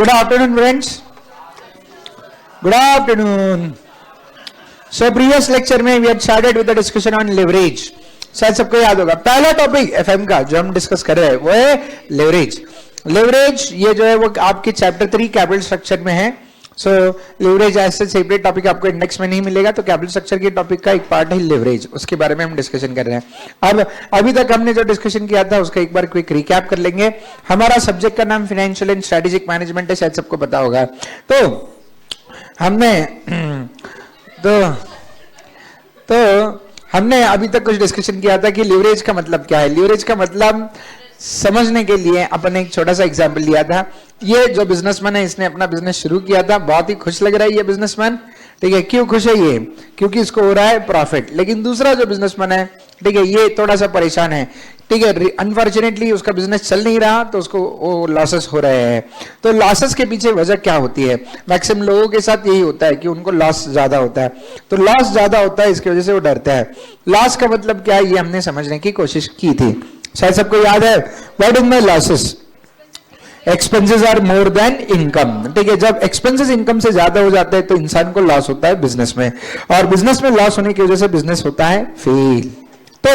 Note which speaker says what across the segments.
Speaker 1: Good afternoon, friends. Good afternoon. So previous lecture में we had started with the discussion on leverage. शायद सबको याद होगा पहला टॉपिक एफएम का जो हम डिस्कस कर रहे हैं वो है लेवरेज. लेवरेज ये जो है वो आपके चैप्टर 3 कैपिटल स्ट्रक्चर में है. सो लेवरेज ऐसे सेपरेट टॉपिक आपको इंडेक्स में नहीं मिलेगा, तो कैपिटल स्ट्रक्चर के टॉपिक का एक पार्ट है लेवरेज, उसके बारे में हम डिस्कशन कर रहे हैं. अब अभी तक हमने जो डिस्कशन किया था उसका एक बार क्विक रिकैप कर लेंगे. हमारा सब्जेक्ट का नाम फाइनेंशियल एंड स्ट्रेटेजिक मैनेजमेंट है, शायद सबको पता होगा. तो हमने अभी तक कुछ डिस्कशन किया था कि लीवरेज का मतलब क्या है. लीवरेज का मतलब समझने के लिए अपन एक छोटा सा एग्जांपल लिया था. ये जो बिजनेसमैन है इसने अपना बिजनेस शुरू किया था, बहुत ही खुश लग रहा है ये बिजनेसमैन. ठीक है, क्यों खुश है ये? क्योंकि इसको हो रहा है प्रॉफिट. लेकिन दूसरा जो बिजनेसमैन है, ठीक है, ये थोड़ा सा परेशान है. ठीक है, अनफॉर्चुनेटली उसका बिजनेस चल नहीं रहा, तो उसको वो लॉसेस हो रहे हैं. तो लॉसेस के पीछे वजह क्या होती है? मैक्सिमम लोगों के साथ यही होता है कि उनको लॉस ज्यादा होता है. तो लॉस ज्यादा होता है, इसकी वजह से वो डरता है. लॉस का मतलब क्या है ये हमने समझने की कोशिश की थी. शायद सबको याद है, what is my losses? Expenses are more than income. ठीक है, जब एक्सपेंसेस इनकम से ज्यादा हो जाते हैं तो इंसान को लॉस होता है बिजनेस में, और बिजनेस में लॉस होने की वजह से बिजनेस होता है फेल. तो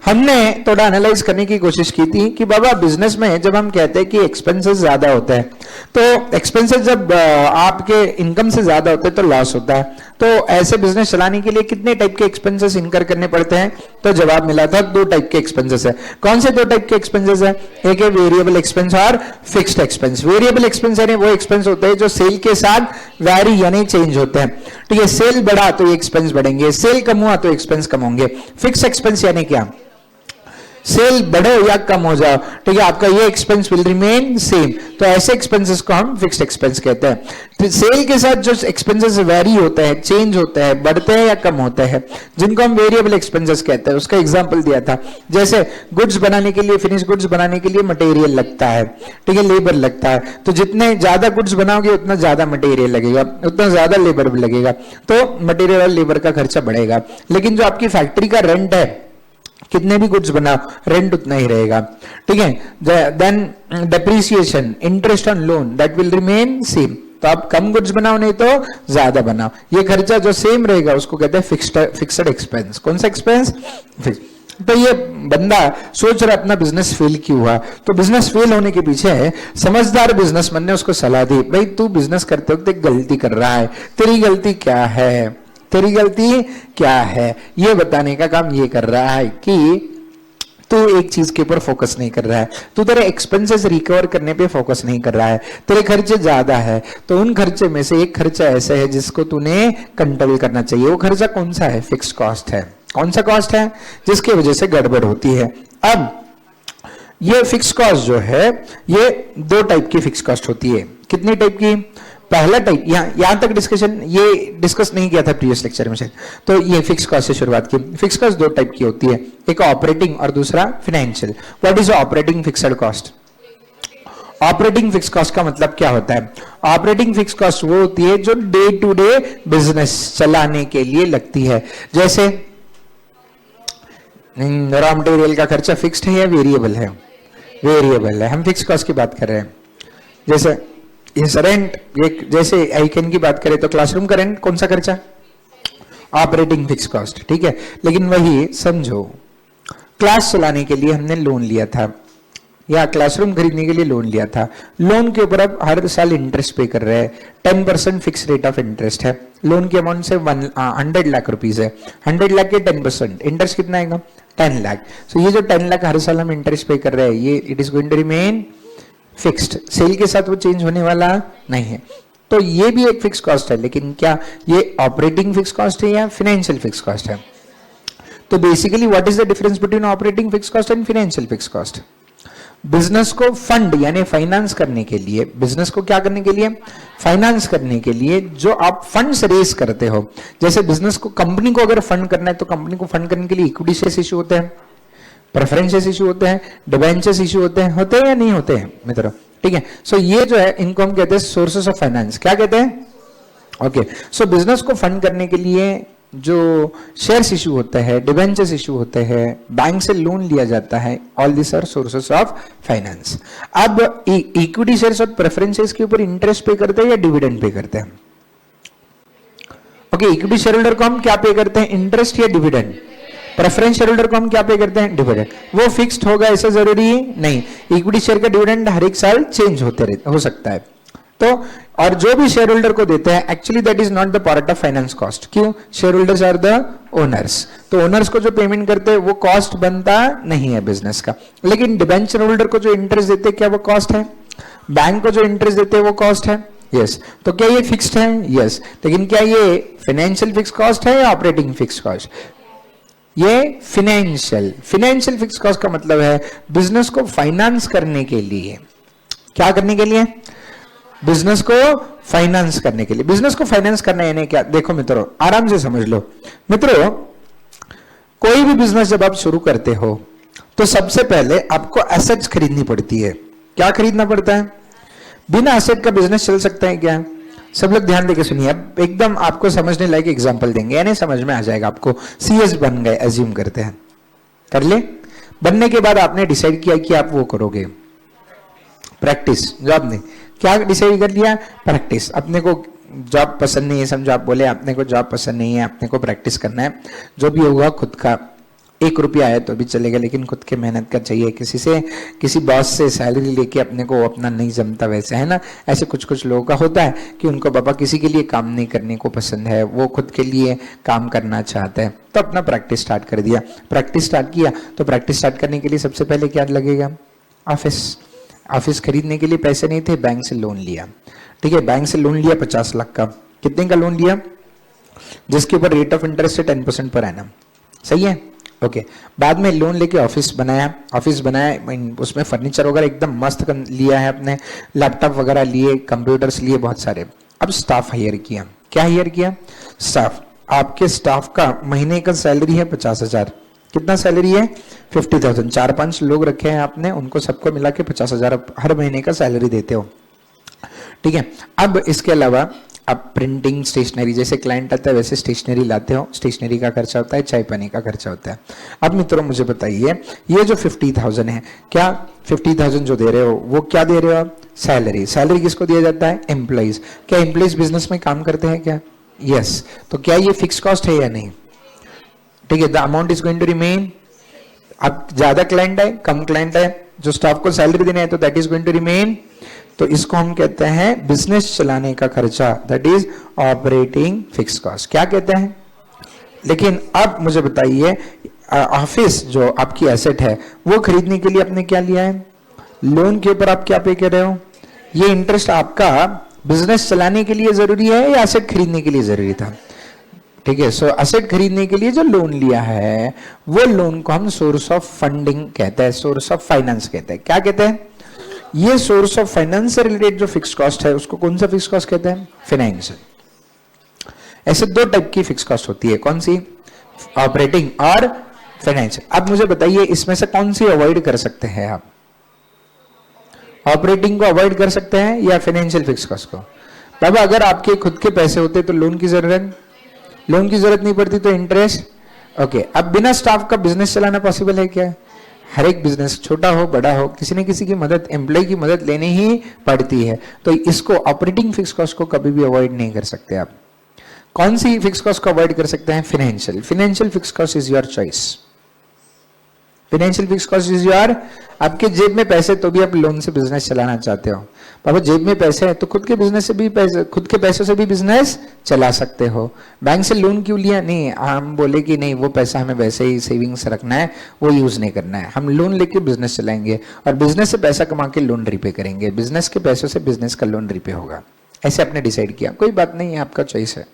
Speaker 1: हमने थोड़ा एनालाइज करने की कोशिश की थी कि बाबा बिजनेस में जब हम कहते हैं कि एक्सपेंसेस ज्यादा होते हैं, तो एक्सपेंसेस जब आपके इनकम से ज्यादा होते हैं तो लॉस होता है. तो ऐसे बिजनेस चलाने के लिए कितने टाइप के एक्सपेंसेस इनकर करने पड़ते हैं? तो जवाब मिला था 2 टाइप के एक्सपेंसेस है. कौन से 2 टाइप के एक्सपेंसेस है? एक है वेरिएबल एक्सपेंस और फिक्स्ड एक्सपेंस. वेरिएबल एक्सपेंस यानी वो एक्सपेंस होते हैं जो सेल के साथ वैरी यानी चेंज होते हैं. ठीक है, सेल बढ़ा तो ये एक्सपेंस बढ़ेंगे, सेल कम हुआ तो एक्सपेंस कम होंगे. फिक्स्ड एक्सपेंस यानी क्या? सेल बढ़े या कम हो जाओ, ठीक है, आपका ये एक्सपेंस विल रिमेन सेम. तो ऐसे एक्सपेंसेस को हम फिक्स्ड एक्सपेंस कहते हैं. तो सेल के साथ जो एक्सपेंसेस वेरी होते हैं, चेंज होते हैं, बढ़ते हैं या कम होते हैं, जिनको हम वेरिएबल एक्सपेंसेस कहते हैं. उसका एग्जांपल दिया था, जैसे गुड्स बनाने के लिए, फिनिश गुड्स बनाने के लिए मटेरियल लगता है, ठीक है, लेबर लगता है. तो जितने ज्यादा गुड्स बनाओगे उतना ज्यादा मटेरियल लगेगा, उतना ज्यादा लेबर भी लगेगा, तो मटेरियल और लेबर का खर्चा बढ़ेगा. लेकिन जो आपकी फैक्ट्री का रेंट है, कितने भी गुड्स बनाओ रेंट उतना ही रहेगा. ठीक है, then depreciation, interest on loan, that will remain same. तो आप कम गुड्स बनाओ नहीं तो ज्यादा बनाओ, ये खर्चा जो सेम रहेगा उसको कहते हैं फिक्स्ड एक्सपेंस. कौन सा एक्सपेंस? तो ये बंदा सोच रहा अपना बिजनेस फेल क्यों हुआ. तो बिजनेस फेल होने के पीछे समझदार बिजनेसमैन ने उसको सलाह दी, भाई तू बिजनेस करते वक्त एक गलती कर रहा है, तेरी गलती क्या है? तेरी गलती क्या है ये बताने का काम ये कर रहा है कि तू एक चीज के ऊपर फोकस नहीं कर रहा है. तू तेरे एक्सपेंसेस रिकवर करने पे फोकस नहीं कर रहा है, तेरे खर्चे ज्यादा है. तो उन खर्चे में से एक खर्चा ऐसा है जिसको तूने कंट्रोल करना चाहिए. वो खर्चा कौन सा है? फिक्स्ड कॉस्ट है. कौन सा कॉस्ट है? जिसकी वजह से गड़बड़ होती है. अब ये फिक्स्ड कॉस्ट जो है, ये 2 टाइप की फिक्स्ड कॉस्ट होती है. कितनी टाइप की? पहला टाइप, यहां तक डिस्कशन ये डिस्कस नहीं किया था प्रीवियस लेक्चर में से, तो ये फिक्स कॉस्ट से शुरुआत की. फिक्स कॉस्ट 2 टाइप की होती है, एक ऑपरेटिंग और दूसरा financial. What is operating fixed cost? Operating fix cost का मतलब क्या होता है? ऑपरेटिंग फिक्स कॉस्ट वो होती है जो डे टू डे बिजनेस चलाने के लिए लगती है. जैसे रॉ मटेरियल का खर्चा फिक्स्ड है या वेरिएबल है? वेरिएबल है. हम फिक्स कॉस्ट की बात कर रहे हैं. जैसे इस रेंट, जैसे आइकन की बात करें तो क्लासरूम का रेंट कौन सा खर्चा? Operating fix cost. ठीक है, लेकिन वही समझो, क्लास चलाने के लिए हमने लोन लिया था या क्लासरूम खरीदने के लिए लोन लिया था. लोन के ऊपर अब हर साल इंटरेस्ट पे कर रहे हैं. 10% फिक्स रेट ऑफ इंटरेस्ट है. लोन की अमाउंट से 100 लाख रुपीज है. 100 लाख के 10% इंटरेस्ट कितना आएगा? 10 लाख. सो ये जो 10 लाख हर साल हम इंटरेस्ट पे कर रहे हैं, ये it is going to remain fixed. Sale के साथ वो चेंज होने वाला नहीं है. तो ये भी एक फिक्स कॉस्ट है, लेकिन क्या ये ऑपरेटिंग फिक्स कॉस्ट है या फाइनेंशियल फिक्स कॉस्ट है? तो basically what is the difference between operating fix cost and financial fix cost? Business को फंड यानी फाइनेंस करने के लिए, बिजनेस को क्या करने के लिए? फाइनेंस करने के लिए जो आप फंड्स रेज करते हो. जैसे बिजनेस को, कंपनी को अगर फंड करना है तो कंपनी को फंड करने के लिए इक्विटी शेयर्स इश्यू होते हैं, प्रेफरेंसेस इश्यू होते हैं, डिबेंचर्स इश्यू होते हैं या नहीं होते हैं मित्रों? ठीक है, सो ये जो है इनको हम कहते हैं सोर्सेस ऑफ फाइनेंस. क्या कहते हैं? ओके, सो बिजनेस को फंड करने के लिए जो शेयर्स इशू होते हैं, डिबेंचर्स इशू होते हैं, बैंक से लोन लिया जाता है, all this are sources of finance. अब इक्विटी शेयर्स और प्रेफरेंसेस के ऊपर इंटरेस्ट पे करते हैं या डिविडेंड पे करते हैं? ओके, इक्विटी शेयर होल्डर को हम क्या पे करते हैं, इंटरेस्ट या डिविडेंड? प्रेफरेंस शेयर होल्डर को हम क्या पे करते हैं, डिविडेंड। वो फिक्स्ड होगा ऐसा जरूरी नहीं, इक्विटी शेयर का डिविडेंड हर एक साल चेंज हो सकता है। तो और जो भी शेयर होल्डर को देते हैं, actually that is not the part of finance cost. क्यों? Share holders are the owners, तो ओनर्स को जो पेमेंट करते हैं वो कॉस्ट बनता नहीं है बिजनेस का। लेकिन डिबेंचर होल्डर को जो इंटरेस्ट देते हैं, क्या वो कॉस्ट है? बैंक को जो इंटरेस्ट देते हैं वो कॉस्ट है, यस। तो क्या ये फिक्स्ड है? यस। लेकिन क्या ये फाइनेंशियल फिक्स कॉस्ट है या ऑपरेटिंग फिक्स कॉस्ट? ये फाइनेंशियल फिक्स कॉस्ट का मतलब है बिजनेस को फाइनेंस करने के लिए। क्या करने के लिए? बिजनेस को फाइनेंस करने के लिए। बिजनेस को फाइनेंस करना यानी क्या? देखो मित्रों, आराम से समझ लो। मित्रों, कोई भी बिजनेस जब आप शुरू करते हो तो सबसे पहले आपको एसेट्स खरीदनी पड़ती है। क्या खरीदना पड़ता है? बिना एसेट का बिजनेस चल सकता है क्या? सब लोग ध्यान देके सुनिए, अब एकदम आपको समझने लायक एग्जांपल देंगे, यानी समझ में आ जाएगा आपको। सीएस बन गए, एज्यूम करते हैं, कर ले। बनने के बाद आपने डिसाइड किया कि आप वो करोगे प्रैक्टिस, जॉब नहीं। क्या डिसाइड कर लिया? प्रैक्टिस। अपने को जॉब पसंद नहीं है, समझो आप बोले अपने को जॉब पसंद नहीं है, अपने को प्रैक्टिस करना है। जो भी होगा खुद का, 1 रुपया आया तो भी चलेगा, लेकिन खुद के मेहनत का चाहिए। किसी बॉस से सैलरी लेके अपने को अपना नहीं जमता, वैसे है ना। ऐसे कुछ लोगों का होता है कि उनको बाबा किसी के लिए काम नहीं करने को पसंद है, वो खुद के लिए काम करना चाहते हैं। तो अपना प्रैक्टिस स्टार्ट कर दिया। प्रैक्टिस स्टार्ट किया तो प्रैक्टिस स्टार्ट करने के लिए सबसे पहले क्या लगेगा? ऑफिस खरीदने के लिए पैसे नहीं थे, बैंक से लोन लिया। ठीक है, बैंक से लोन लिया 50 लाख का। कितने का लोन लिया? जिसके ऊपर रेट ऑफ इंटरेस्ट है 10% पर एनम। सही है, ओके। बाद में लोन लेके ऑफिस बनाया, उसमें फर्नीचर वगैरह एकदम मस्त लिया है अपने, लैपटॉप वगैरह लिए, कंप्यूटर्स लिए बहुत सारे। अब स्टाफ हायर किया। क्या हायर किया? स्टाफ। आपके स्टाफ का महीने का सैलरी है 50,000। कितना सैलरी है? 50,000। 4-5 लोग रखे हैं आपने, उनको सबको मिला के 50,000 हर महीने का सैलरी देते हो। ठीक है। अब इसके अलावा आप प्रिंटिंग, स्टेशनरी, जैसे क्लाइंट आता है वैसे स्टेशनरी लाते हो, स्टेशनरी का खर्चा होता है, चाय पानी का खर्चा होता है। अब मित्रों मुझे बताइए, ये जो 50,000 है, क्या 50,000 जो दे रहे हो वो क्या दे रहे हो आप? सैलरी। सैलरी किसको दिया जाता है? एम्प्लॉइज। क्या एम्प्लॉइज बिजनेस में काम करते हैं क्या? यस। तो क्या ये फिक्स कॉस्ट है या नहीं? ठीक है, the amount is going to remain. अब ज्यादा क्लाइंट है, कम क्लाइंट है, जो स्टाफ को सैलरी देने है, तो that is going to remain. तो इसको हम कहते हैं बिजनेस चलाने का खर्चा, that is operating fix cost. क्या कहते हैं? लेकिन अब मुझे बताइए, ऑफिस जो आपकी एसेट है वो खरीदने के लिए आपने क्या लिया है? लोन के ऊपर आप क्या पे कर रहे हो? ये इंटरेस्ट आपका बिजनेस चलाने के लिए जरूरी है या एसेट खरीदने के लिए जरूरी था? ठीक है, सो एसेट खरीदने के लिए जो लोन लिया है वो लोन को हम सोर्स ऑफ फंडिंग कहते हैं, सोर्स ऑफ फाइनेंस कहते हैं। क्या कहते हैं? ये सोर्स ऑफ फाइनेंस से रिलेटेड जो फिक्स कॉस्ट है उसको कौन सा फिक्स कॉस्ट कहते हैं? फाइनेंशियल। ऐसे 2 टाइप की फिक्स कॉस्ट होती है, कौन सी? ऑपरेटिंग और फाइनेंशियल। अब मुझे बताइए इसमें से कौन सी अवॉइड कर सकते हैं आप? ऑपरेटिंग को अवॉइड कर सकते हैं या फाइनेंशियल फिक्स कॉस्ट को? बाबा अगर आपके खुद के पैसे होते तो लोन की जरूरत नहीं पड़ती, तो इंटरेस्ट। ओके, अब बिना स्टाफ का बिजनेस चलाना पॉसिबल है क्या? हर एक बिजनेस छोटा हो बड़ा हो, किसी न किसी की मदद, एम्प्लॉय की मदद लेनी ही पड़ती है। तो इसको ऑपरेटिंग फिक्स कॉस्ट को कभी भी अवॉइड नहीं कर सकते आप। कौन सी फिक्स कॉस्ट को अवॉइड कर सकते हैं? Financial fix cost is your choice. Financial fix cost is your, आपके जेब में पैसे तो भी आप लोन से बिजनेस चलाना चाहते हो। बाबा जेब में पैसे है तो खुद के बिजनेस से भी खुद के पैसों से भी बिजनेस चला सकते हो। बैंक से लोन क्यों लिया? नहीं, हम बोले कि नहीं वो पैसा हमें वैसे ही सेविंग्स रखना है, वो यूज नहीं करना है, हम लोन लेके बिजनेस चलाएंगे और बिजनेस से पैसा कमा के लोन रिपे करेंगे, बिजनेस के पैसों से बिजनेस का लोन रिपे होगा। ऐसे आपने डिसाइड किया, कोई बात नहीं है, आपका चॉइस है,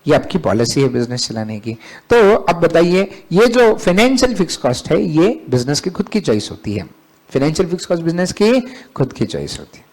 Speaker 1: ये आपकी पॉलिसी है बिजनेस चलाने की। तो अब बताइए, ये जो फाइनेंशियल फिक्स कॉस्ट है ये बिजनेस की खुद की चॉइस होती है। फाइनेंशियल फिक्स कॉस्ट बिजनेस की खुद की चॉइस होती है।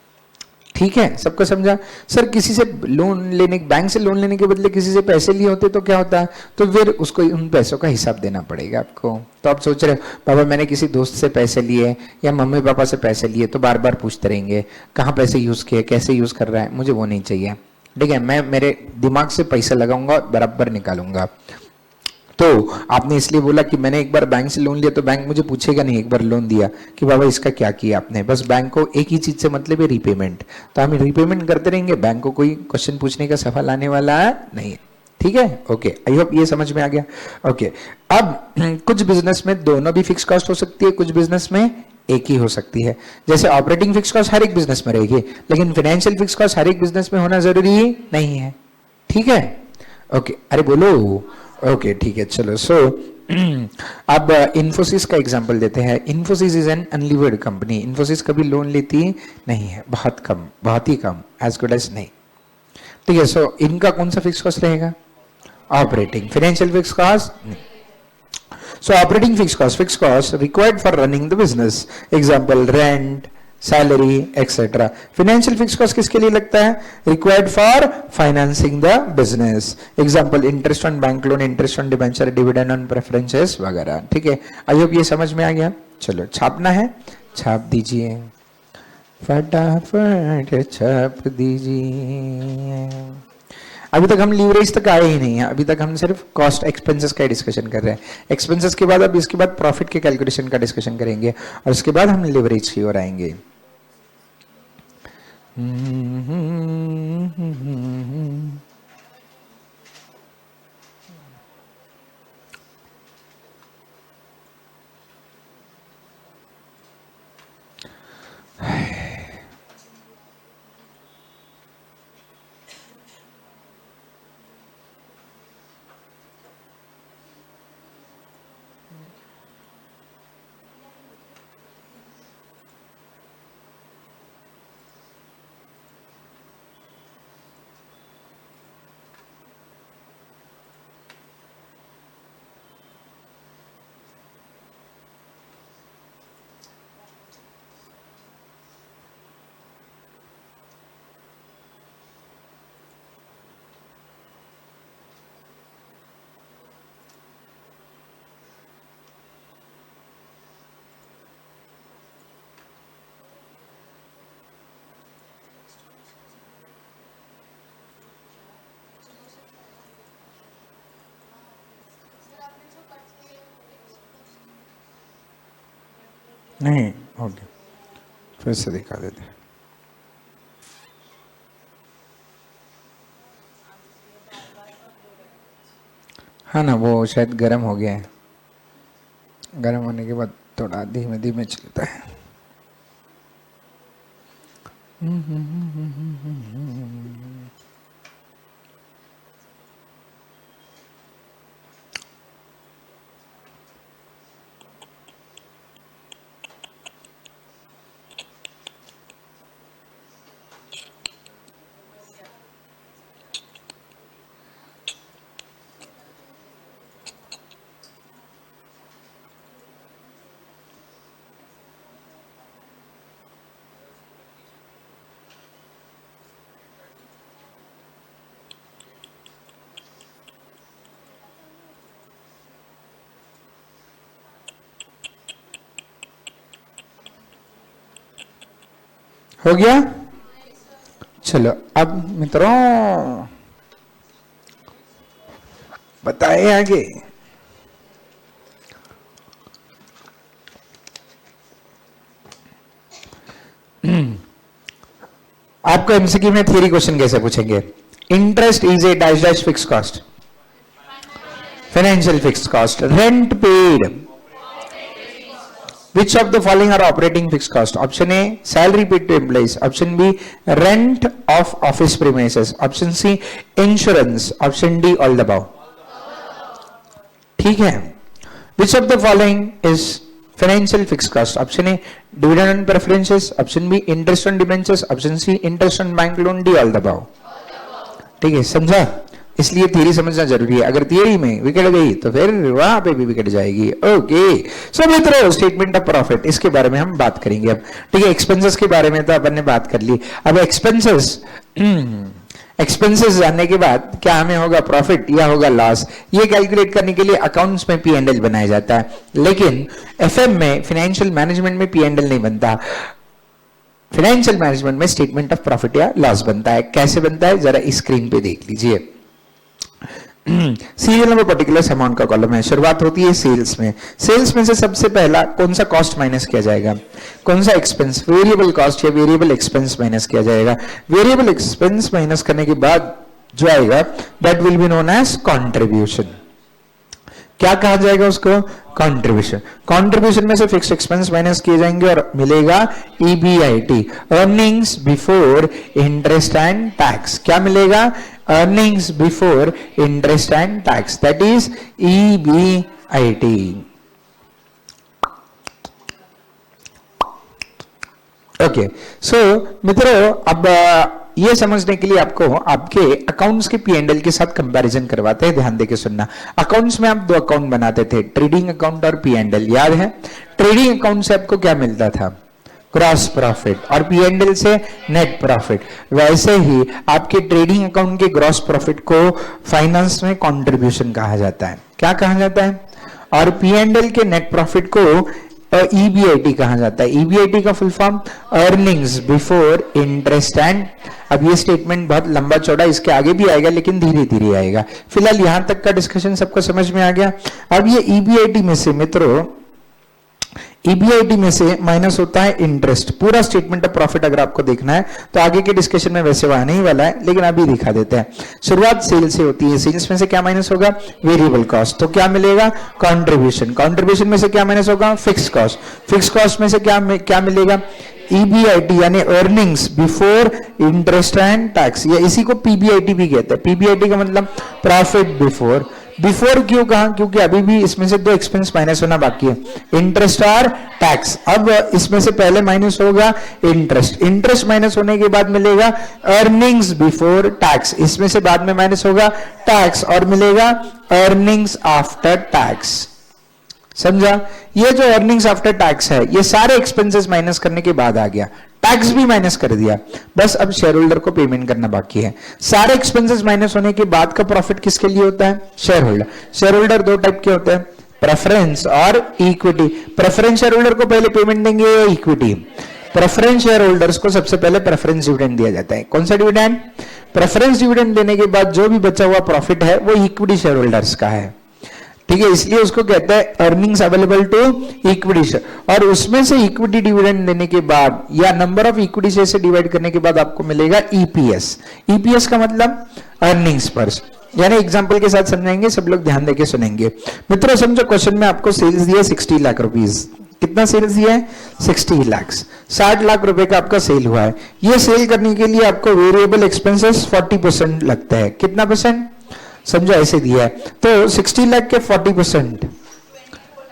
Speaker 1: ठीक है, सबको समझा? सर किसी से लोन लेने, बैंक से लोन लेने के बदले किसी से पैसे लिए होते तो क्या होता? तो फिर उसको उन पैसों का हिसाब देना पड़ेगा आपको। तो आप सोच रहे हो बाबा मैंने किसी दोस्त से पैसे लिए या मम्मी पापा से पैसे लिए, तो बार बार पूछते रहेंगे कहाँ पैसे यूज किए, कैसे यूज कर रहा है, मुझे वो नहीं चाहिए। ठीक है, मैं मेरे दिमाग से पैसा लगाऊंगा, बराबर निकालूंगा। तो आपने इसलिए बोला कि मैंने एक बार बैंक से लोन लिया तो बैंक मुझे पूछेगा नहीं, एक बार लोन दिया कि बाबा इसका क्या किया आपने, बस बैंक को एक ही चीज से मतलब है, रीपेमेंट। तो हम रीपेमेंट करते रहेंगे, बैंक को कोई क्वेश्चन पूछने का सवाल आने वाला नहीं है। ठीक है, ओके, आई होप ये समझ में आ गया। ओके, अब कुछ बिजनेस में दोनों भी फिक्स कॉस्ट हो सकती है, कुछ बिजनेस में एक ही हो सकती है। जैसे ऑपरेटिंग फिक्स कॉस्ट हर एक बिजनेस में रहेगी, लेकिन फाइनेंशियल फिक्स कॉस्ट हर एक बिजनेस में होना जरूरी नहीं है। ठीक है, ओके, अरे बोलो, ओके ठीक है, चलो। सो अब इन्फोसिस का एग्जांपल देते हैं। Infosys is an unlevered company. Infosys कभी लोन लेती नहीं है, बहुत कम, बहुत ही कम, एज गुड एज नहीं। ठीक है, सो इनका कौन सा फिक्स कॉस्ट रहेगा? Operating. Financial fix cost, so operating fixed cost required for running the business, example rent, salary, etc. financial fixed cost किसके लिए लगता है? required for financing the business, example interest on bank loan, interest on debenture, dividend on preferences वगैरह। ठीक है, I hope ये समझ में आ गया। चलो, छापना है, छाप दीजिए, फटाफट छाप दीजिए। अभी तक हम लीवरेज तक आए ही नहीं है, अभी तक हम सिर्फ कॉस्ट एक्सपेंसेस का डिस्कशन कर रहे हैं। एक्सपेंसेस के बाद अब इसके बाद प्रॉफिट के कैलकुलेशन का डिस्कशन करेंगे और उसके बाद हम लीवरेज की ओर आएंगे। नहीं, ओके, फिर से दिखा देते हैं। हाँ ना, वो शायद गर्म हो गया है, गर्म होने के बाद थोड़ा धीमे धीमे चलता है। हो गया? चलो, अब मित्रों बताए आगे। आपको एमसीक्यू में थियरी क्वेश्चन कैसे पूछेंगे? Interest is a dash dash fix cost, financial fix cost, rent paid, which of the following are operating fixed cost? Option A, salary paid to employees. Option B, rent of office premises. Option C, insurance. Option D, all the above. ठीक है, which of the following is financial fixed cost? Option A, dividend on preferences. Option B, interest on debentures. Option C, interest on bank loan. D, all the above. ठीक है, समझा? इसलिए theory समझना जरूरी है। अगर थियरी में विकेट गई तो फिर वहां पे भी विकेट जाएगी। ओके, सो मित्रों, स्टेटमेंट ऑफ प्रॉफिट, इसके बारे में हम बात करेंगे अब। ठीक है, एक्सपेंसेस के बारे में तो अपन ने बात कर ली। अब एक्सपेंसेस जानने के बाद क्या हमें होगा? प्रॉफिट या होगा लॉस? ये कैलकुलेट करने के लिए अकाउंट्स में P&L बनाया जाता है, लेकिन FM में, फाइनेंशियल मैनेजमेंट में P&L नहीं बनता। फाइनेंशियल मैनेजमेंट में स्टेटमेंट ऑफ प्रॉफिट या लॉस बनता है। कैसे बनता है जरा स्क्रीन पे देख लीजिए। सीरियल नंबर पर्टिकुलर अमाउंट का कॉलम है, शुरुआत होती है सेल्स में। सेल्स में से सबसे पहला कौन सा कॉस्ट माइनस किया जाएगा, कौन सा एक्सपेंस, वेरिएबल कॉस्ट या वेरिएबल एक्सपेंस माइनस किया जाएगा। वेरिएबल एक्सपेंस माइनस करने के बाद जो आएगा that will be known as contribution. क्या कहा जाएगा उसको, कंट्रीब्यूशन। कंट्रीब्यूशन में से फिक्स्ड एक्सपेंस माइनस किए जाएंगे और मिलेगा EBIT, earnings before interest and tax. क्या मिलेगा, earnings before interest and tax, that is EBIT. Okay, so मित्रों अब ये समझने के लिए आपको आपके अकाउंट्स के पी&एल के साथ कंपैरिजन करवाते हैं। ध्यान देके सुनना। अकाउंट्स में आप दो अकाउंट बनाते थे, ट्रेडिंग अकाउंट और पी&एल, याद है। ट्रेडिंग अकाउंट से आपको क्या मिलता था, ग्रॉस प्रॉफिट, और पी&एल से नेट प्रॉफिट। वैसे ही आपके ट्रेडिंग अकाउंट के ग्रॉस प्रॉफिट को फाइनेंस में कंट्रीब्यूशन कहा जाता है। क्या कहा जाता है, और पी&एल के नेट प्रॉफिट को ईबीआईटी कहा जाता है। ईबीआईटी का full form earnings before interest and, अब ये स्टेटमेंट बहुत लंबा चौड़ा इसके आगे भी आएगा लेकिन धीरे धीरे आएगा। फिलहाल यहां तक का डिस्कशन सबको समझ में आ गया। अब ये ईबीआईटी में से मित्रों, ईबीआईटी में से माइनस होता है इंटरेस्ट। पूरा स्टेटमेंट ऑफ प्रॉफिट अगर आपको देखना है तो आगे के डिस्कशन में वैसे वहां नहीं वाला है, लेकिन अभी दिखा देते हैं। शुरुआत सेल से होती है, सेल्स में से क्या माइनस होगा, वेरिएबल कॉस्ट, तो क्या मिलेगा, कंट्रीब्यूशन। कंट्रीब्यूशन में से क्या माइनस होगा, फिक्स कॉस्ट। फिक्स कॉस्ट में से क्या मिलेगा, ईबीआईटी यानी earnings before interest and tax, या इसी को पीबीआईटी भी कहते हैं। पीबीआईटी का मतलब प्रॉफिट बिफोर। बिफोर क्यों कहा, क्योंकि अभी भी इसमें से दो एक्सपेंस माइनस होना बाकी है, इंटरेस्ट और टैक्स। अब इसमें से पहले माइनस होगा इंटरेस्ट, इंटरेस्ट माइनस होने के बाद मिलेगा अर्निंग्स बिफोर टैक्स, इसमें से बाद में माइनस होगा टैक्स और मिलेगा अर्निंग्स आफ्टर टैक्स। समझा, ये जो अर्निंग्स आफ्टर टैक्स है ये सारे एक्सपेंसेस माइनस करने के बाद आ गया, टैक्स भी माइनस कर दिया, बस अब शेयर होल्डर को पेमेंट करना बाकी है। सारे एक्सपेंसेस माइनस होने के बाद का प्रॉफिट किसके लिए होता है, शेयर होल्डर। शेयर होल्डर दो टाइप के होते हैं, प्रेफरेंस और इक्विटी। प्रेफरेंस शेयर होल्डर को पहले पेमेंट देंगे या इक्विटी, प्रेफरेंस शेयर होल्डर्स को सबसे पहले प्रेफरेंस डिविडेंड दिया जाता है। कौन सा डिविडेंड, प्रेफरेंस डिविडेंड देने के बाद जो भी बचा हुआ प्रॉफिट है वो इक्विटी शेयर होल्डर्स का है, ठीक है, इसलिए उसको कहते हैं earnings available to equity share. और उसमें से इक्विटी डिविडेंड देने के बाद या नंबर ऑफ इक्विटी शेयर से डिवाइड करने के बाद आपको मिलेगा ईपीएस। ईपीएस का मतलब अर्निंग्स पर, यानी एग्जांपल के साथ समझाएंगे, सब लोग ध्यान देके सुनेंगे। मित्रों समझो, क्वेश्चन में आपको सेल्स दिया 60 लाख रुपीस। कितना सेल्स दिया है, 60 लाख, 60 लाख रुपए का आपका सेल हुआ है। ये सेल करने के लिए आपको वेरिएबल एक्सपेंसेस 40% लगता है। कितना परसेंट, समझो ऐसे दिया है, तो 60 लाख के 40%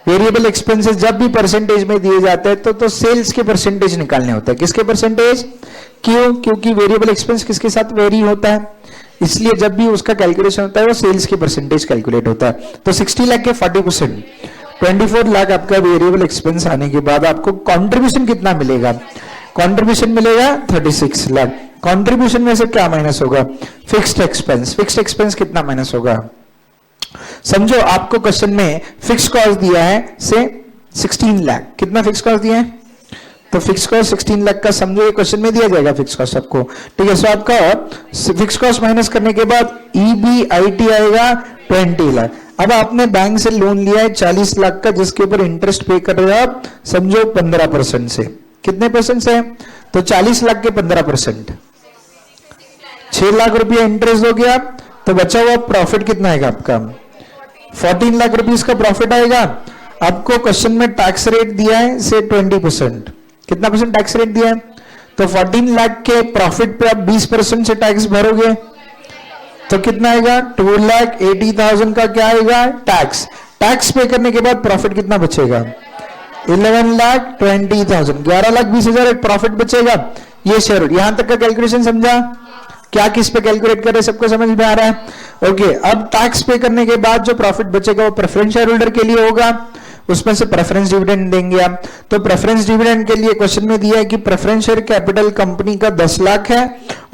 Speaker 1: वेरिएबल एक्सपेंसेस जब भी परसेंटेज में दिए जाते हैं तो सेल्स के परसेंटेज निकालने होते हैं। किसके परसेंटेज, क्यों, क्योंकि वेरिएबल एक्सपेंस किसके साथ वेरी होता है, इसलिए जब भी उसका कैलकुलेशन होता है वो सेल्स के परसेंटेज कैलकुलेट होता है। तो 60 लाख के 40%, 24 लाख आपका वेरिएबल एक्सपेंस आने के बाद आपको कॉन्ट्रीब्यूशन कितना मिलेगा, कॉन्ट्रीब्यूशन मिलेगा 36 लाख। कंट्रीब्यूशन में से क्या माइनस होगा, फिक्स्ड एक्सपेंस। फिक्स्ड एक्सपेंस कितना माइनस होगा, समझो आपको क्वेश्चन में फिक्स कॉस्ट दिया है से 16 लाख, कितना फिक्स कॉस्ट दिया है, तो फिक्स कॉस्ट 16 लाख का, समझो ये क्वेश्चन में दिया जाएगा फिक्स कॉस्ट आपको, ठीक है। सो आपका फिक्स कॉस्ट माइनस करने के बाद ईबीआईटी आएगा 20 लाख। अब आपने बैंक से लोन लिया है 40 लाख का, जिसके ऊपर इंटरेस्ट पे कर रहे हो आप, समझो 15% से। कितने परसेंट से, तो 40 लाख के 15%, 6 लाख रुपया इंटरेस्ट हो गया, तो बचा हुआ प्रॉफिट कितना आएगा आपका, 14 लाख रुपीस का प्रॉफिट आएगा। आपको क्वेश्चन में टैक्स रेट दिया है से 20%, कितना परसेंट टैक्स रेट दिया है, तो 14 लाख के प्रॉफिट पे आप 20% से टैक्स भरोगे, तो कितना आएगा, 2,80,000 का क्या आएगा, टैक्स। टैक्स पे करने के बाद प्रॉफिट कितना बचेगा, 11,20,000, 11,20,000 एक प्रॉफिट बचेगा। ये शेयर, यहां तक का कैलकुलेशन समझा, क्या किस पे कैलकुलेट कर रहे, सबको समझ में आ रहा है। ओके, अब टैक्स पे करने के बाद जो प्रॉफिट बचेगा वो प्रेफरेंस शेयर होल्डर के लिए होगा, उसमें से प्रेफरेंस डिविडेंड देंगे आप। तो प्रेफरेंस डिविडेंड के लिए क्वेश्चन में दिया है कि प्रेफरेंस शेयर कैपिटल कंपनी का 10 लाख है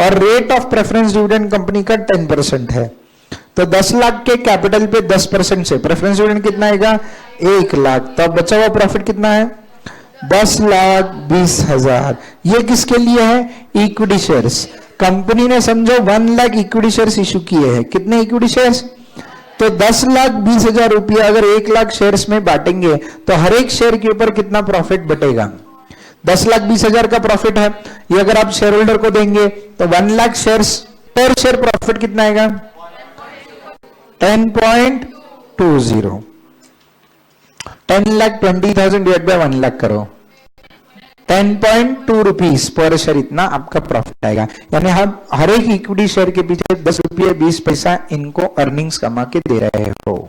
Speaker 1: और rate of preference dividend company का 10% है। तो 10 लाख के कैपिटल पे 10% से प्रेफरेंस डिविडेंड कितना आएगा, 1 लाख। तो अब बचा हुआ प्रॉफिट कितना है, 10,20,000। ये किसके लिए है? Equity shares. कंपनी ने समझो 1 लाख इक्विटी शेयर्स इशू किए हैं। कितने इक्विटी शेयर्स? तो 10,20,000 रुपया अगर 1 लाख शेयर्स में बांटेंगे तो हर एक शेयर के ऊपर कितना प्रॉफिट बटेगा? 10,20,000 का प्रॉफिट है। ये अगर आप शेयर होल्डर को देंगे तो 1 लाख शेयर्स पर शेयर प्रॉफिट कितना आएगा? 10.20। 10,20,000 डिवाइड बाय 1 लाख करो, 10.2 रुपीज पर शेयर, इतना आपका प्रॉफिट आएगा। यानी हम हर एक इक्विटी शेयर के पीछे 10 रुपये 20 पैसा इनको अर्निंग्स कमा के दे रहे हो।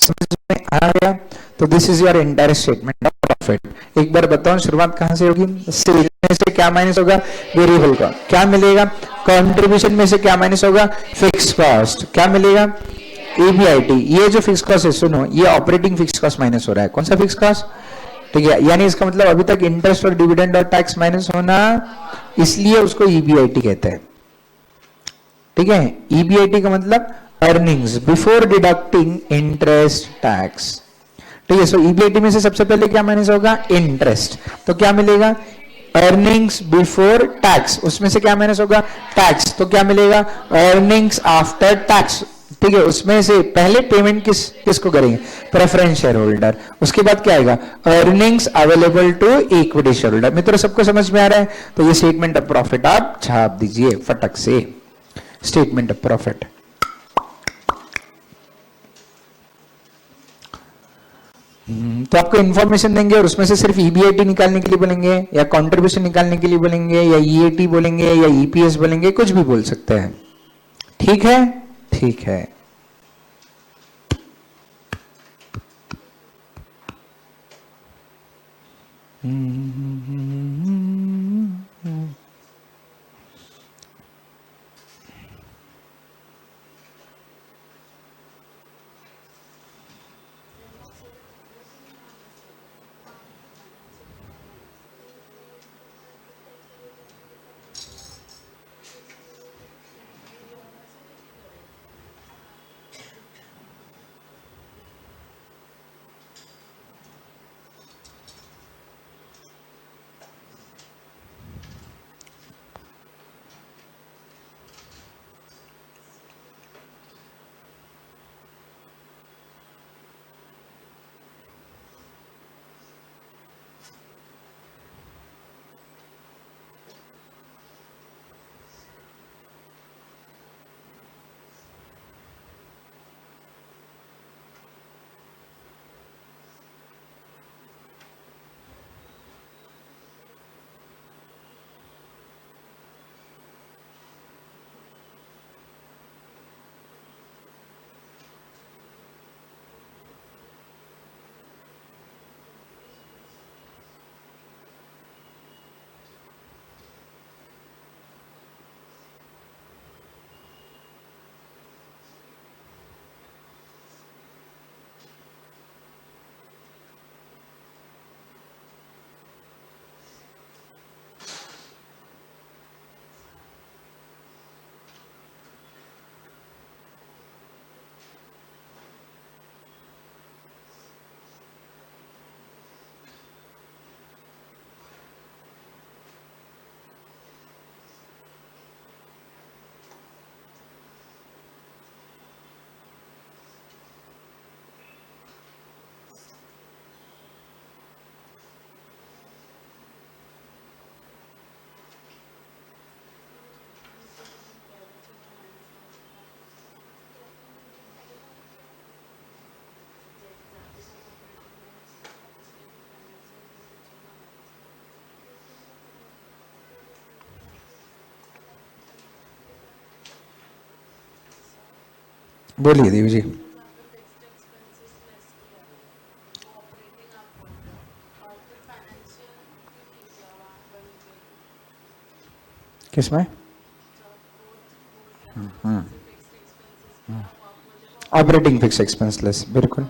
Speaker 1: समझ में आ गया? तो this is your entire statement of profit. एक बार बताओ शुरुआत कहां से होगी? सेल में से क्या माइनस होगा? वेरिएबल का। क्या मिलेगा? कंट्रीब्यूशन में से क्या माइनस होगा? Fix cost. क्या मिलेगा? EBIT। ये जो फिक्स कॉस्ट है, सुनो, ये ऑपरेटिंग फिक्स कॉस्ट माइनस हो रहा है। कौन सा फिक्स कॉस्ट? ठीक है, यानी इसका मतलब अभी तक इंटरेस्ट और डिविडेंड और टैक्स माइनस होना, इसलिए उसको EBIT कहते हैं। ठीक है, EBIT का मतलब earnings before deducting interest tax. ठीक है, सो EBIT में से सबसे पहले क्या माइनस होगा? इंटरेस्ट। तो क्या मिलेगा? Earnings before tax. उसमें से क्या माइनस होगा? टैक्स। तो क्या मिलेगा? Earnings after tax. ठीक है, उसमें से पहले पेमेंट किसको करेंगे? Preference share holder. उसके बाद क्या आएगा? Earnings available to equity share holder. मित्रों सबको समझ में आ रहा है? तो ये स्टेटमेंट ऑफ प्रॉफिट आप छाप दीजिए फटक से। Statement of profit. तो आपको इंफॉर्मेशन देंगे और उसमें से सिर्फ EBIT निकालने के लिए बोलेंगे, या कंट्रीब्यूशन निकालने के लिए बोलेंगे, या EAT बोलेंगे, या EPS बोलेंगे, कुछ भी बोल सकते हैं। ठीक है? ठीक है। बोलिए देवी जी। किसमें? ऑपरेटिंग फिक्स एक्सपेंस लेस, बिल्कुल।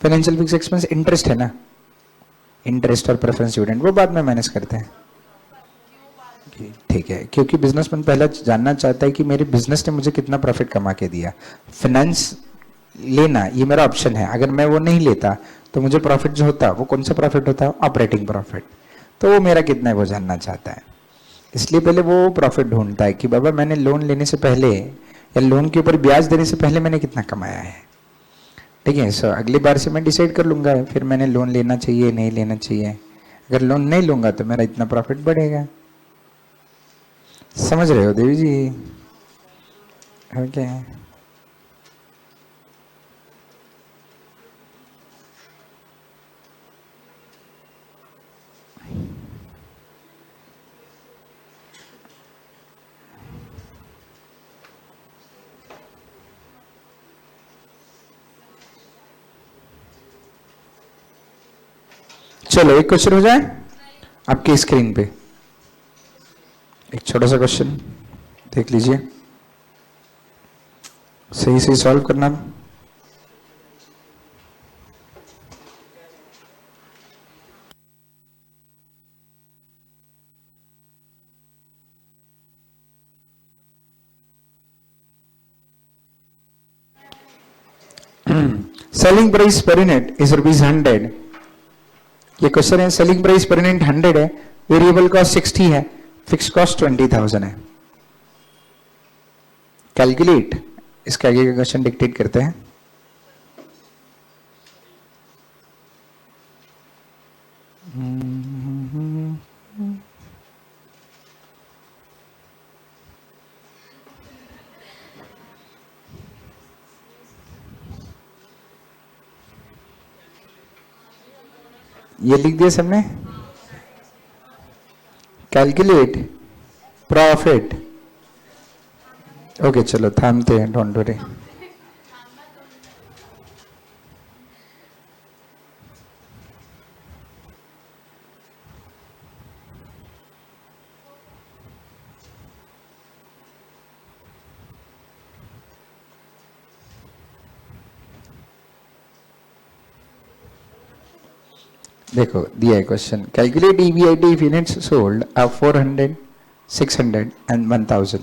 Speaker 1: फाइनेंशियल फिक्स एक्सपेंस इंटरेस्ट है ना, इंटरेस्ट और प्रेफरेंस डिविडेंड वो बाद में मैनेज करते हैं। ठीक है, क्योंकि बिजनेसमैन पहला जानना चाहता है कि मेरे बिजनेस ने मुझे कितना प्रॉफिट कमा के दिया। फाइनेंस लेना ये मेरा ऑप्शन है, अगर मैं वो नहीं लेता तो मुझे प्रॉफिट जो होता है वो कौन सा प्रॉफिट होता है? Operating profit. तो वो मेरा कितना है वो जानना चाहता है, इसलिए पहले वो प्रॉफिट ढूंढता है कि बाबा मैंने लोन लेने से पहले या लोन के ऊपर ब्याज देने से पहले मैंने कितना कमाया है। ठीक है, सो अगली बार से मैं डिसाइड कर लूंगा फिर मैंने लोन लेना चाहिए नहीं लेना चाहिए। अगर लोन नहीं लूंगा तो मेरा इतना प्रॉफिट बढ़ेगा। समझ रहे हो देवी जी? ओके। चलो एक क्वेश्चन हो जाए आपकी स्क्रीन पे, एक छोटा सा क्वेश्चन देख लीजिए, सही सही सॉल्व करना। Selling price per unit is ₹100। ये क्वेश्चन है, सेलिंग प्राइस पर यूनिट 100 है, वेरिएबल कॉस्ट 60 है, फिक्स कॉस्ट 20,000 है। कैलकुलेट, इसका आगे का क्वेश्चन डिक्टेट करते हैं। ये लिख दिया सबने? Calculate profit. ओके चलो थामते हैं, डोंट वरी। देखो दिया है question, calculate EBIT if units sold are 400, 600 and 1000।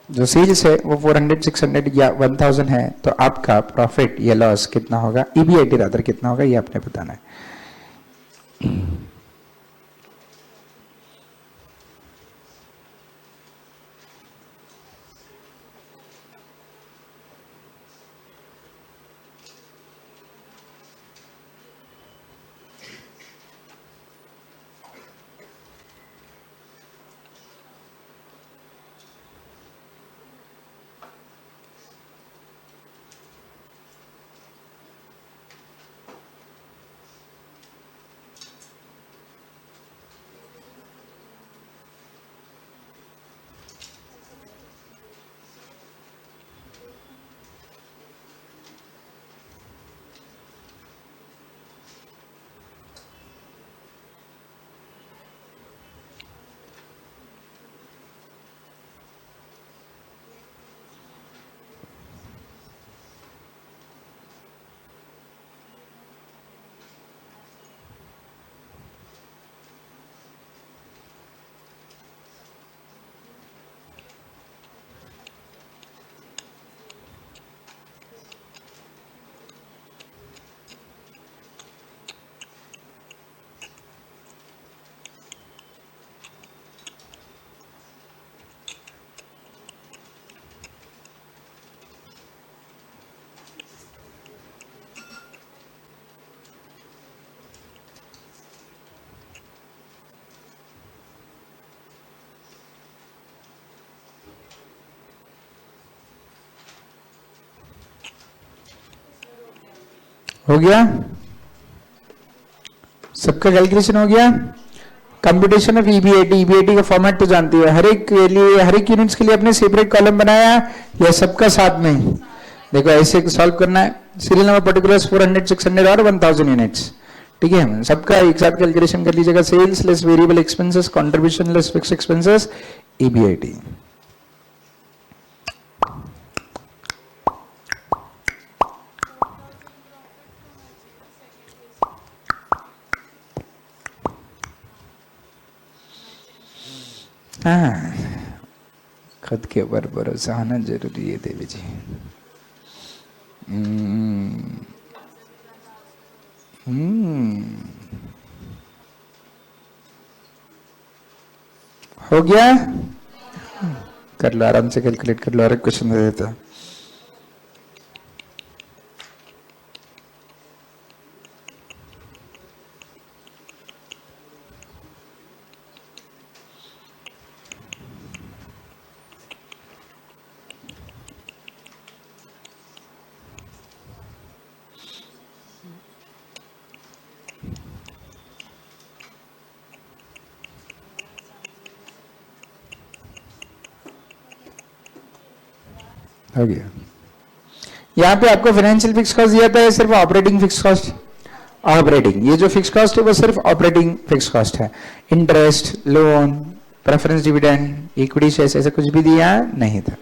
Speaker 1: जो सेल्स है वो 400, 600 या 1000 है, तो आपका प्रॉफिट या लॉस कितना होगा, ईबीआईटी रादर कितना होगा, ये आपने बताना है। हो गया सबका? कैलकुलेशन हो गया? कंप्यूटेशन ऑफ ईबीआईटी, ईबीआईटी का फॉर्मेट तो जानती है, हर एक के लिए, हर एक यूनिट्स के लिए अपने सेपरेट कॉलम बनाया या सबका साथ में? देखो ऐसे सॉल्व करना है, सीरियल नंबर पर्टिकुलर्स 400, 600 और 1000 यूनिट्स। ठीक है, सबका एक साथ कैलकुलेशन कर लीजिएगा, sales less variable expenses, contribution less fixed expenses, EBIT. हाँ, खुद के ऊपर भरोसा होना जरूरी है देवी जी। हो गया, कर लो आराम से, कैलकुलेट कर लो, और एक क्वेश्चन दे देता। हो गया। यहाँ पे आपको फाइनेंशियल फिक्स कॉस्ट दिया था, सिर्फ ऑपरेटिंग फिक्स कॉस्ट। ऑपरेटिंग, ये जो फिक्स कॉस्ट है वो सिर्फ ऑपरेटिंग फिक्स कॉस्ट है। Interest, loan, preference dividend, equity shares, ऐसा कुछ भी दिया नहीं था।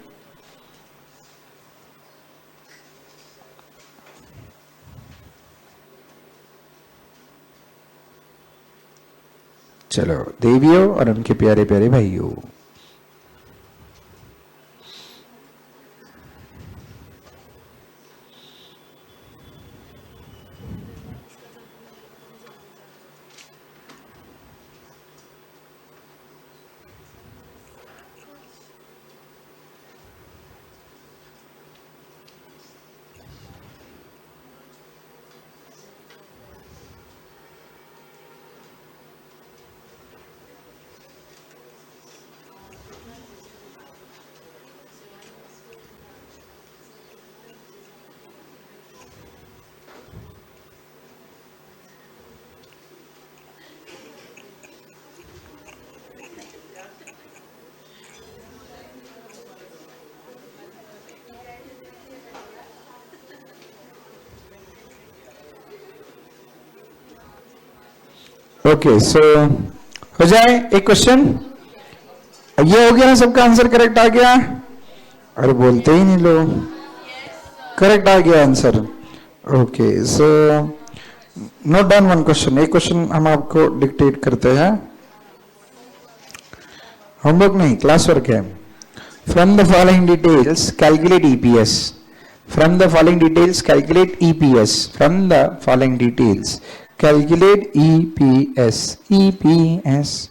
Speaker 1: चलो देवियों और उनके प्यारे प्यारे भाइयों, ओके सो हो जाए एक क्वेश्चन। ये हो गया ना, सबका आंसर करेक्ट आ गया? अरे बोलते ही नहीं लोग। करेक्ट आ गया answer. Okay so note down one question. एक क्वेश्चन हम आपको डिक्टेट करते हैं, होमवर्क नहीं, क्लास वर्क है। From the following details calculate EPS. From the following details calculate EPS. From the following details calculate EPS. EPS,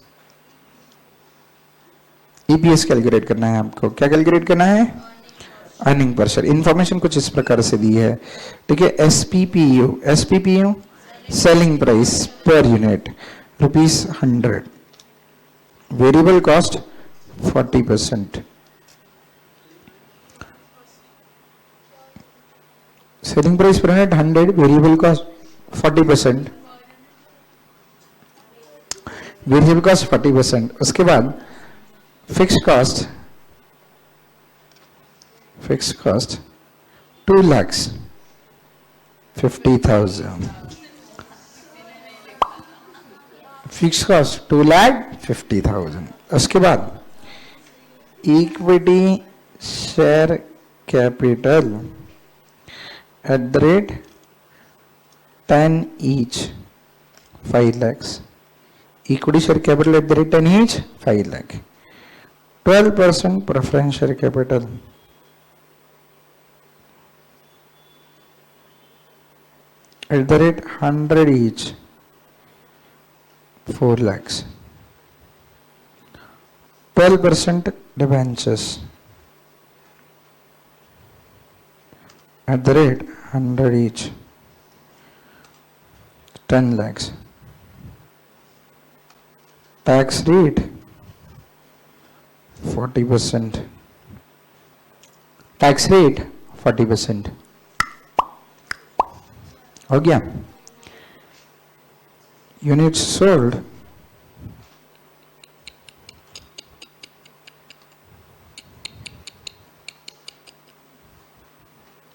Speaker 1: EPS calculate करना है आपको। क्या कैलकुलेट करना है? Earning per share. इंफॉर्मेशन कुछ इस प्रकार से दी है, ठीक है। SPPU, SPPU selling price per unit ₹100, variable cost 40%। Selling price per unit 100, variable cost 40%, variable cost 40%। उसके बाद फिक्स कॉस्ट 2,50,000। Fix cost 2,50,000। उसके बाद equity share capital eight the rate 10 each 5 lakhs। Equity share capital eight the rate 10 each 5 lakh। 12% preference share capital at the rate 100 each 4 lakhs। 12% debentures at the rate 100 each 10 lakhs। tax rate 40%। tax rate 40%। हो गया। Units sold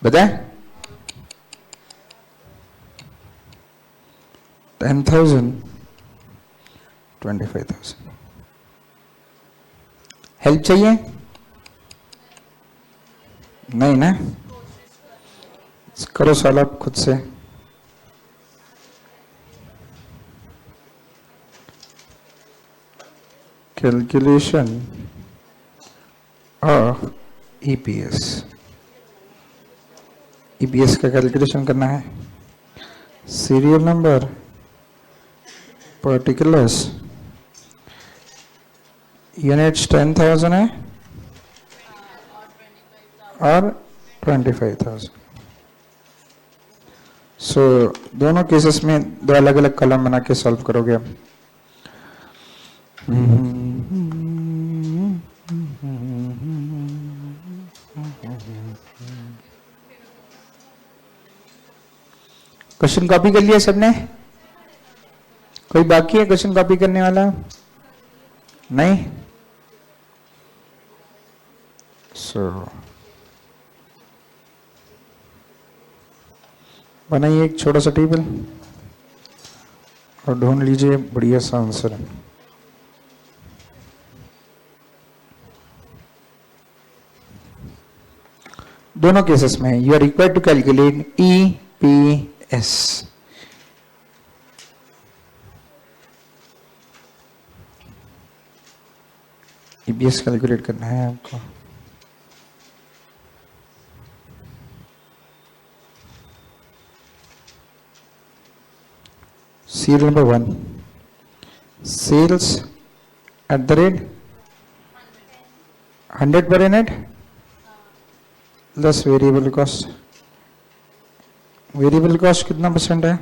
Speaker 1: बताए 10,000 25,000। Help चाहिए? नहीं ना, करो सवाल आप खुद से। Calculation of EPS. ईपीएस का कैलकुलेशन करना है। सीरियल नंबर, पर्टिकुलर्स, यूनिट्स 10,000 है और 25,000। सो दोनों केसेस में दो अलग अलग कॉलम बना के सॉल्व करोगे आप। क्वेश्चन कॉपी कर लिया सबने? कोई बाकी है क्वेश्चन कॉपी करने वाला? नहीं? बनाइए एक छोटा सा टेबल और ढूंढ लीजिए बढ़िया सा आंसर। दोनों केसेस में you are required to calculate EPS. EPS calculate करना है आपको। serial number 1, sales at the rate 100 per unit less variable cost। Variable cost कितना परसेंट है?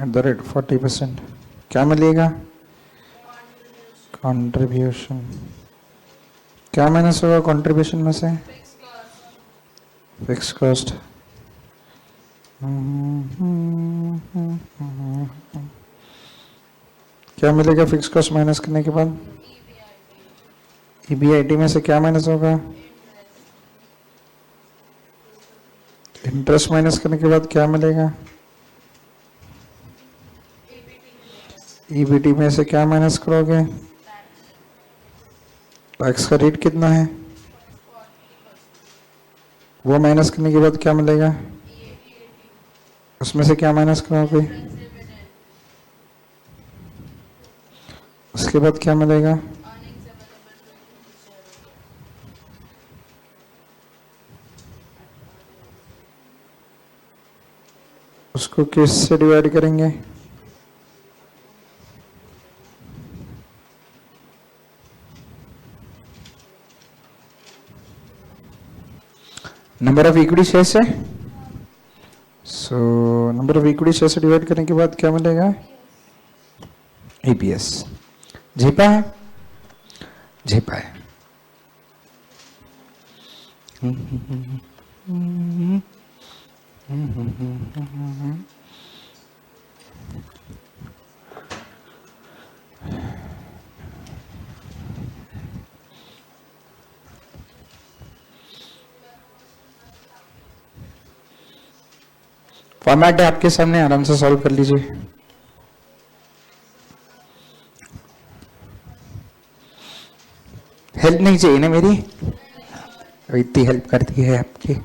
Speaker 1: At the rate 40%। क्या मिलेगा? कंट्रीब्यूशन। क्या माइनस होगा कंट्रीब्यूशन में से? Fix cost. क्या मिलेगा फिक्स कॉस्ट माइनस करने के बाद? ईबीआईटी में से क्या माइनस होगा? इंटरेस्ट माइनस करने के बाद क्या मिलेगा? ईबीटी में से क्या माइनस करोगे? टैक्स का रेट कितना है? वो माइनस करने के बाद क्या मिलेगा? उसमें से क्या माइनस करोगे? उसके बाद क्या मिलेगा? उसको किस से डिवाइड करेंगे? नंबर ऑफ इक्विटी शेयर से। So number of equity share से डिवाइड करने के बाद क्या मिलेगा? ईपीएस। झेपा है? झेपा है। फॉर्मेट है आपके सामने, आराम से सॉल्व कर लीजिए। हेल्प नहीं चाहिए ना मेरी? इतनी हेल्प करती है आपकी।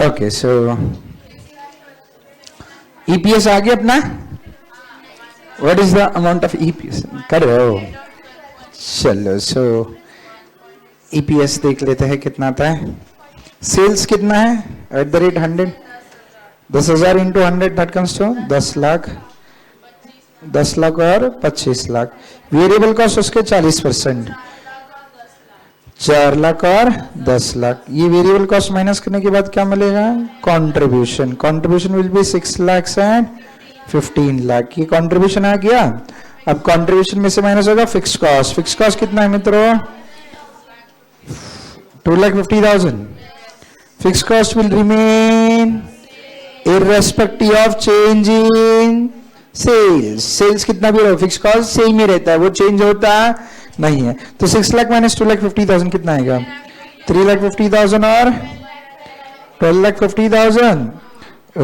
Speaker 1: ओके सो ईपीएस आ गया अपना. What is the amount of EPS करो. चलो सो ईपीएस देख लेते हैं कितना आता है. सेल्स कितना है at the rate 100. 10,000 into 100 that comes to 10 lakh. 10 lakh और 25 लाख. वेरिएबल कॉस्ट उसके 40%. 4 लाख और 10 लाख. ये वेरिएबल कॉस्ट माइनस करने के बाद क्या मिलेगा? Contribution. Contribution will be 6 lakh and 15 lakh. ये कंट्रीब्यूशन आ गया. अब कंट्रीब्यूशन में से माइनस होगा फिक्स कॉस्ट. फिक्स कॉस्ट कितना है मित्रों? 2,50,000. Fix cost will remain irrespective of change in sales. Sales कितना भी रहो फिक्स कॉस्ट सेम ही रहता है, वो चेंज होता नहीं है. तो 6 लाख माइनस 2,50,000 कितना आएगा? 3,50,000 और 12,50,000.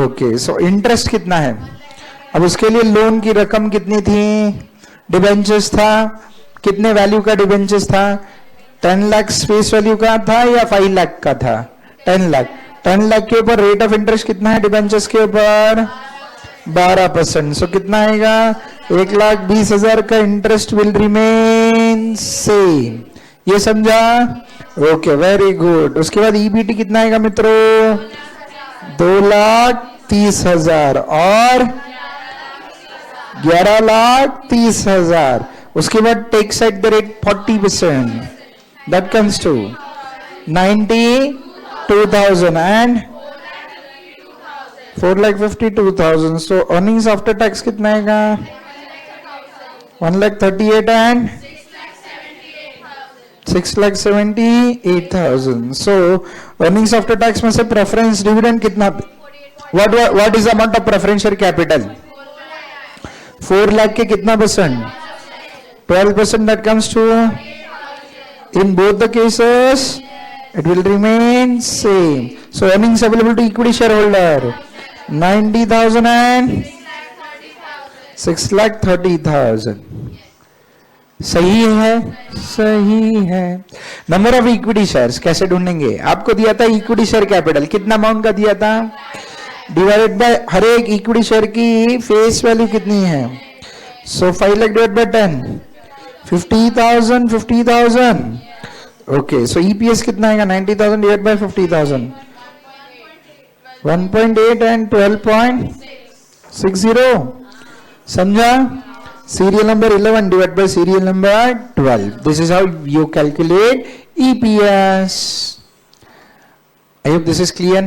Speaker 1: ओके सो इंटरेस्ट कितना है? अब उसके लिए लोन की रकम कितनी थी? डिबेंचर्स था. कितने वैल्यू का डिबेंचर्स था? 10 लाख फेस वैल्यू का था या 5 लाख का था? 10 लाख. 10 लाख के ऊपर रेट ऑफ इंटरेस्ट कितना है डिबेंचर्स के ऊपर? 12%. सो कितना आएगा? 1,20,000 का इंटरेस्ट विल रिमेन सेम. ये समझा? Okay very good. उसके बाद ईबीटी कितना आएगा मित्रों? 2,30,000 और 11,30,000. उसके बाद tax at the rate 40%. That comes to 92,000 and 4,52,000. So earnings after tax कितना आएगा? 1,38,000 and 6,78,000. So earnings after tax में से preference dividend कितना? What is the amount of preferential capital? 4 lakh के कितना percent? 12%. That comes to in both the cases it will remain same. So earnings available to equity shareholder 90,000 and 6,30,000. सही है, सही है. Number of equity shares कैसे ढूंढेंगे? आपको दिया था इक्विटी शेयर कैपिटल कितना अमाउंट का दिया था डिवाइडेड बाय हर एक इक्विटी शेयर की फेस वैल्यू कितनी है. सो 5 lakh divide by 10 50,000 50,000. Okay so EPS कितना आएगा? 90,000 डिवाइड बाय 50,000 1.8 एंड 12.60. समझा? Serial number 11 divide by serial number 12. This is how you calculate EPS. I hope this is clear.